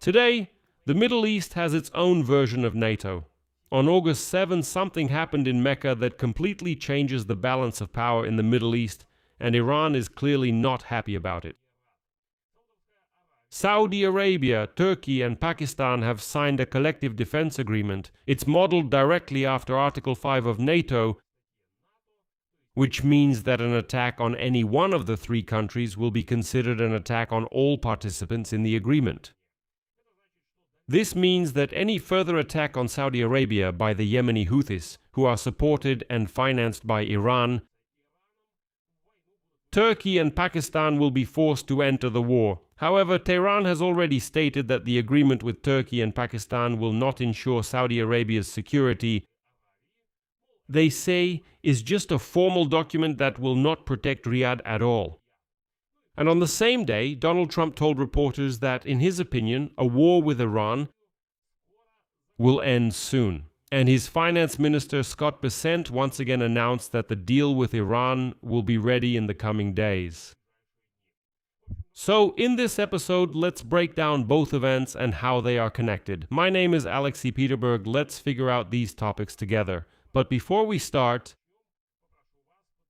Today, the Middle East has its own version of NATO. On August 7, something happened in Mecca that completely changes the balance of power in the Middle East, and Iran is clearly not happy about it. Saudi Arabia, Turkey, and Pakistan have signed a collective defense agreement. It's modeled directly after Article 5 of NATO, which means that an attack on any one of the three countries will be considered an attack on all participants in the agreement. This means that any further attack on Saudi Arabia by the Yemeni Houthis, who are supported and financed by Iran, Turkey and Pakistan will be forced to enter the war. However, Tehran has already stated that the agreement with Turkey and Pakistan will not ensure Saudi Arabia's security. They say is just a formal document that will not protect Riyadh at all. And on the same day, Donald Trump told reporters that, in his opinion, a war with Iran will end soon. And his finance minister, Scott Bessent, once again announced that the deal with Iran will be ready in the coming days. So, in this episode, let's break down both events and how they are connected. My name is Alexei Peterberg. Let's figure out these topics together. But before we start,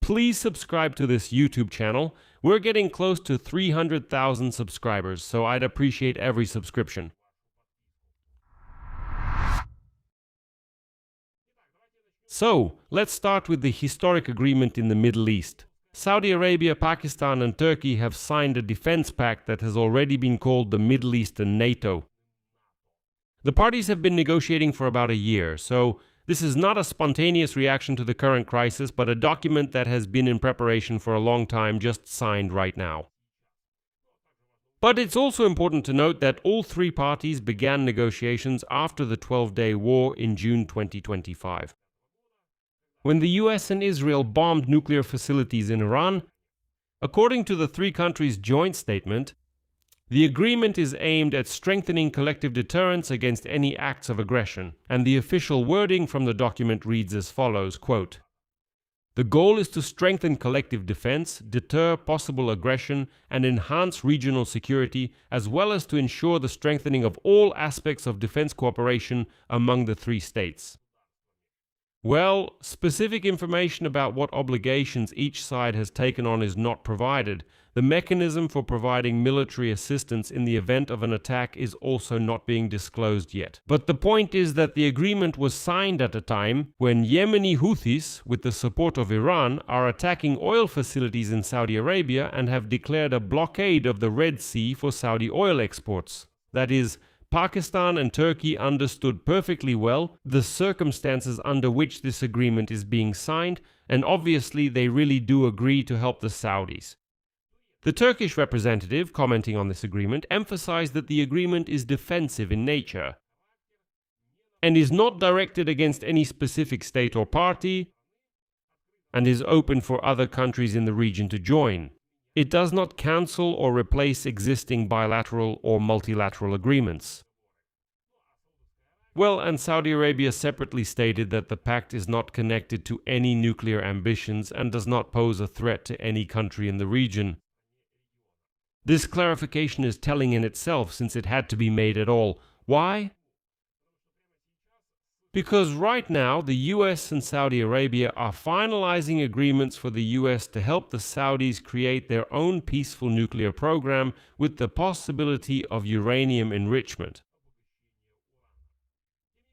please subscribe to this YouTube channel. We're getting close to 300,000 subscribers, so I'd appreciate every subscription. So, let's start with the historic agreement in the Middle East. Saudi Arabia, Pakistan, and Turkey have signed a defense pact that has already been called the Middle Eastern NATO. The parties have been negotiating for about a year, so this is not a spontaneous reaction to the current crisis, but a document that has been in preparation for a long time, just signed right now. But it's also important to note that all three parties began negotiations after the 12-day war in June 2025. When the US and Israel bombed nuclear facilities in Iran, according to the three countries' joint statement, the agreement is aimed at strengthening collective deterrence against any acts of aggression, and the official wording from the document reads as follows, quote, "The goal is to strengthen collective defense, deter possible aggression, and enhance regional security, as well as to ensure the strengthening of all aspects of defense cooperation among the three states." Well, specific information about what obligations each side has taken on is not provided. The mechanism for providing military assistance in the event of an attack is also not being disclosed yet. But the point is that the agreement was signed at a time when Yemeni Houthis, with the support of Iran, are attacking oil facilities in Saudi Arabia and have declared a blockade of the Red Sea for Saudi oil exports. That is, Pakistan and Turkey understood perfectly well the circumstances under which this agreement is being signed, and obviously they really do agree to help the Saudis. The Turkish representative, commenting on this agreement, emphasized that the agreement is defensive in nature and is not directed against any specific state or party and is open for other countries in the region to join. It does not cancel or replace existing bilateral or multilateral agreements. Well, and Saudi Arabia separately stated that the pact is not connected to any nuclear ambitions and does not pose a threat to any country in the region. This clarification is telling in itself, since it had to be made at all. Why? Because right now, the US and Saudi Arabia are finalizing agreements for the US to help the Saudis create their own peaceful nuclear program with the possibility of uranium enrichment.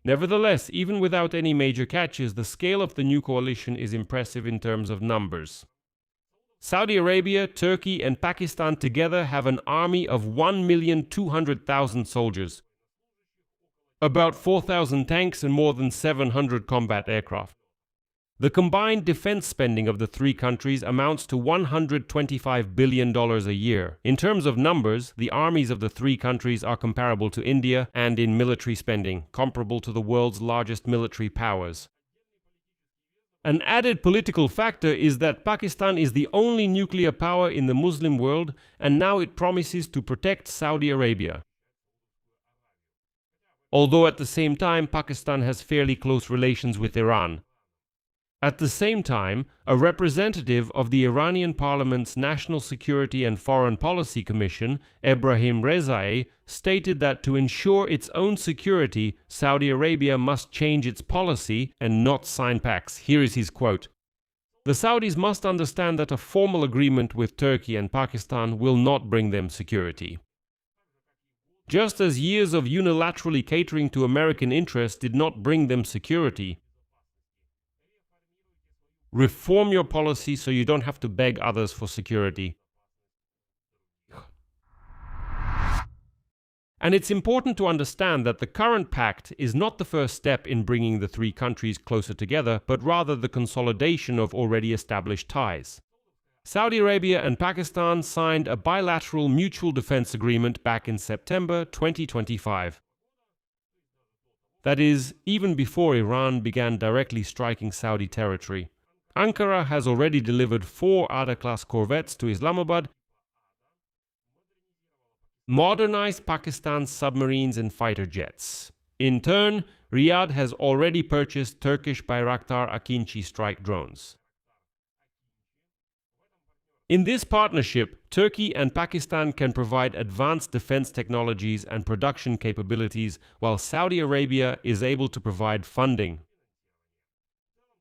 Nevertheless, even without any major catches, the scale of the new coalition is impressive in terms of numbers. Saudi Arabia, Turkey, and Pakistan together have an army of 1,200,000 soldiers, about 4,000 tanks and more than 700 combat aircraft. The combined defense spending of the three countries amounts to $125 billion a year. In terms of numbers, the armies of the three countries are comparable to India, and in military spending, comparable to the world's largest military powers. An added political factor is that Pakistan is the only nuclear power in the Muslim world, and now it promises to protect Saudi Arabia. Although at the same time, Pakistan has fairly close relations with Iran. At the same time, a representative of the Iranian Parliament's National Security and Foreign Policy Commission, Ebrahim Rezaei, stated that to ensure its own security, Saudi Arabia must change its policy and not sign pacts. Here is his quote. The Saudis must understand that a formal agreement with Turkey and Pakistan will not bring them security. Just as years of unilaterally catering to American interests did not bring them security, reform your policy so you don't have to beg others for security. And it's important to understand that the current pact is not the first step in bringing the three countries closer together, but rather the consolidation of already established ties. Saudi Arabia and Pakistan signed a bilateral mutual defense agreement back in September 2025. That is, even before Iran began directly striking Saudi territory. Ankara has already delivered 4 Ada-class corvettes to Islamabad, modernized Pakistan's submarines and fighter jets. In turn, Riyadh has already purchased Turkish Bayraktar Akinci strike drones. In this partnership, Turkey and Pakistan can provide advanced defense technologies and production capabilities, while Saudi Arabia is able to provide funding.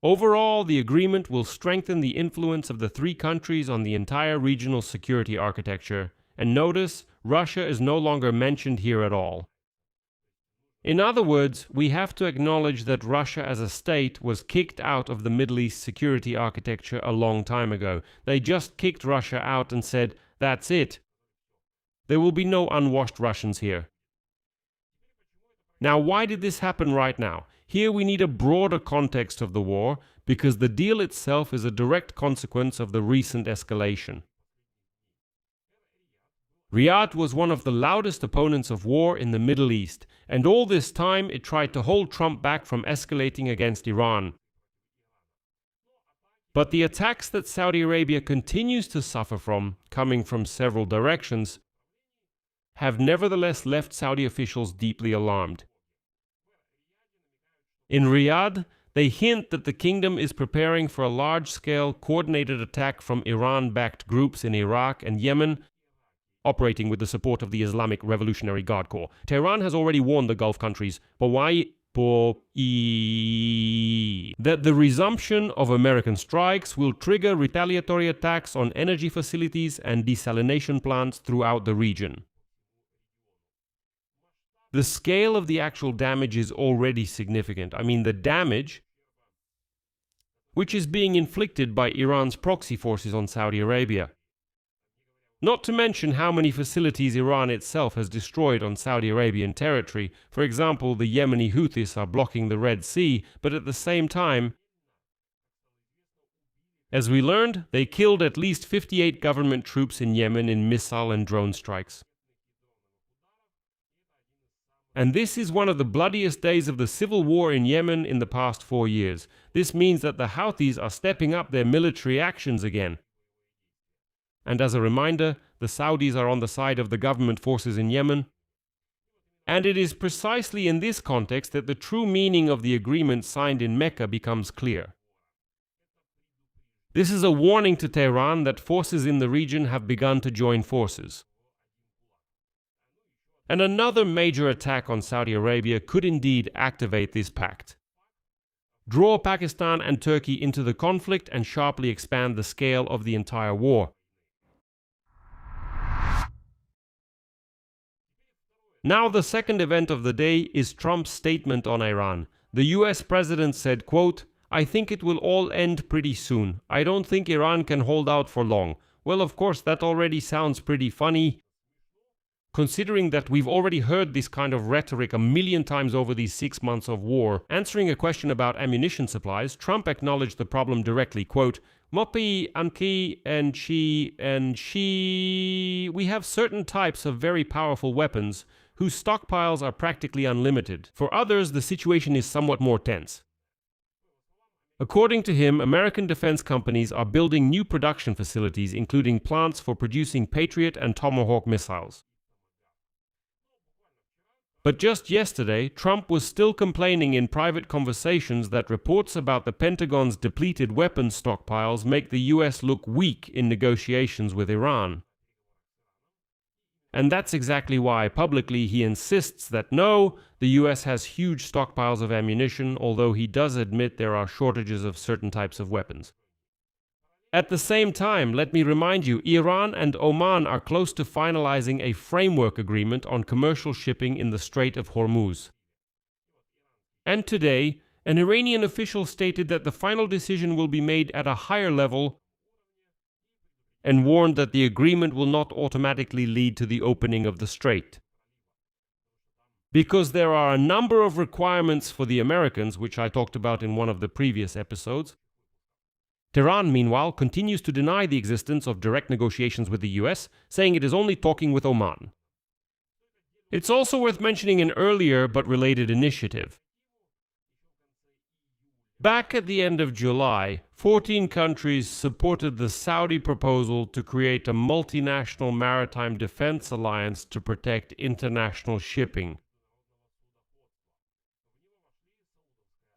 Overall, the agreement will strengthen the influence of the three countries on the entire regional security architecture. And notice, Russia is no longer mentioned here at all. In other words, we have to acknowledge that Russia as a state was kicked out of the Middle East security architecture a long time ago. They just kicked Russia out and said, that's it. There will be no unwashed Russians here. Now, why did this happen right now? Here we need a broader context of the war, because the deal itself is a direct consequence of the recent escalation. Riyadh was one of the loudest opponents of war in the Middle East, and all this time it tried to hold Trump back from escalating against Iran. But the attacks that Saudi Arabia continues to suffer from, coming from several directions, have nevertheless left Saudi officials deeply alarmed. In Riyadh, they hint that the kingdom is preparing for a large-scale coordinated attack from Iran-backed groups in Iraq and Yemen, operating with the support of the Islamic Revolutionary Guard Corps. Tehran has already warned the Gulf countries, that the resumption of American strikes will trigger retaliatory attacks on energy facilities and desalination plants throughout the region. The scale of the actual damage is already significant. I mean, the damage which is being inflicted by Iran's proxy forces on Saudi Arabia. Not to mention how many facilities Iran itself has destroyed on Saudi Arabian territory. For example, the Yemeni Houthis are blocking the Red Sea, but at the same time, as we learned, they killed at least 58 government troops in Yemen in missile and drone strikes. And this is one of the bloodiest days of the civil war in Yemen in the past 4 years. This means that the Houthis are stepping up their military actions again. And as a reminder, the Saudis are on the side of the government forces in Yemen. And it is precisely in this context that the true meaning of the agreement signed in Mecca becomes clear. This is a warning to Tehran that forces in the region have begun to join forces. And another major attack on Saudi Arabia could indeed activate this pact, draw Pakistan and Turkey into the conflict, and sharply expand the scale of the entire war. Now, the second event of the day is Trump's statement on Iran. The US president said, quote, "I think it will all end pretty soon. I don't think Iran can hold out for long." Well, of course, that already sounds pretty funny, considering that we've already heard this kind of rhetoric a million times over these 6 months of war. Answering a question about ammunition supplies, Trump acknowledged the problem directly, quote, "Mopi, Anki, and she, we have certain types of very powerful weapons whose stockpiles are practically unlimited. For others, the situation is somewhat more tense." According to him, American defense companies are building new production facilities, including plants for producing Patriot and Tomahawk missiles. But just yesterday, Trump was still complaining in private conversations that reports about the Pentagon's depleted weapons stockpiles make the US look weak in negotiations with Iran. And that's exactly why publicly he insists that no, the US has huge stockpiles of ammunition, although he does admit there are shortages of certain types of weapons. At the same time, let me remind you, Iran and Oman are close to finalizing a framework agreement on commercial shipping in the Strait of Hormuz. And today, an Iranian official stated that the final decision will be made at a higher level and warned that the agreement will not automatically lead to the opening of the strait. Because there are a number of requirements for the Americans, which I talked about in one of the previous episodes. Tehran, meanwhile, continues to deny the existence of direct negotiations with the US, saying it is only talking with Oman. It's also worth mentioning an earlier but related initiative. Back at the end of July, 14 countries supported the Saudi proposal to create a multinational maritime defense alliance to protect international shipping.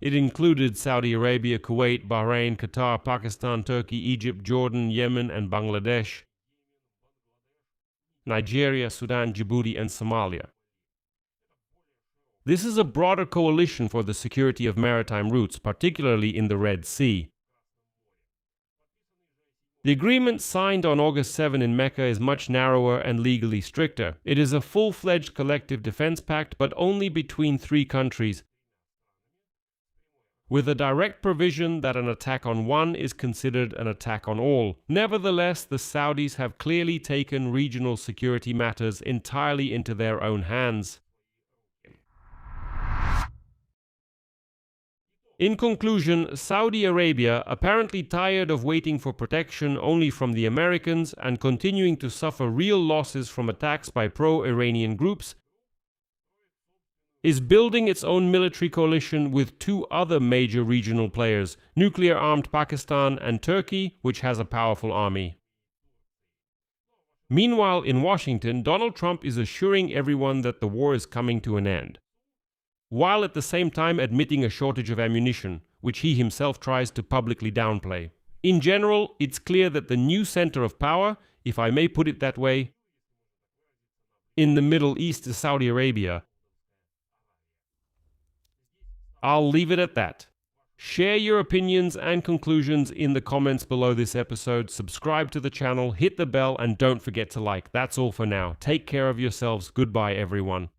It included Saudi Arabia, Kuwait, Bahrain, Qatar, Pakistan, Turkey, Egypt, Jordan, Yemen, and Bangladesh, Nigeria, Sudan, Djibouti, and Somalia. This is a broader coalition for the security of maritime routes, particularly in the Red Sea. The agreement signed on August 7 in Mecca is much narrower and legally stricter. It is a full-fledged collective defense pact, but only between 3 countries, with a direct provision that an attack on one is considered an attack on all. Nevertheless, the Saudis have clearly taken regional security matters entirely into their own hands. In conclusion, Saudi Arabia, apparently tired of waiting for protection only from the Americans and continuing to suffer real losses from attacks by pro-Iranian groups, is building its own military coalition with 2 other major regional players, nuclear-armed Pakistan and Turkey, which has a powerful army. Meanwhile, in Washington, Donald Trump is assuring everyone that the war is coming to an end, while at the same time admitting a shortage of ammunition, which he himself tries to publicly downplay. In general, it's clear that the new center of power, if I may put it that way, in the Middle East is Saudi Arabia. I'll leave it at that. Share your opinions and conclusions in the comments below this episode, subscribe to the channel, hit the bell, and don't forget to like. That's all for now. Take care of yourselves. Goodbye, everyone.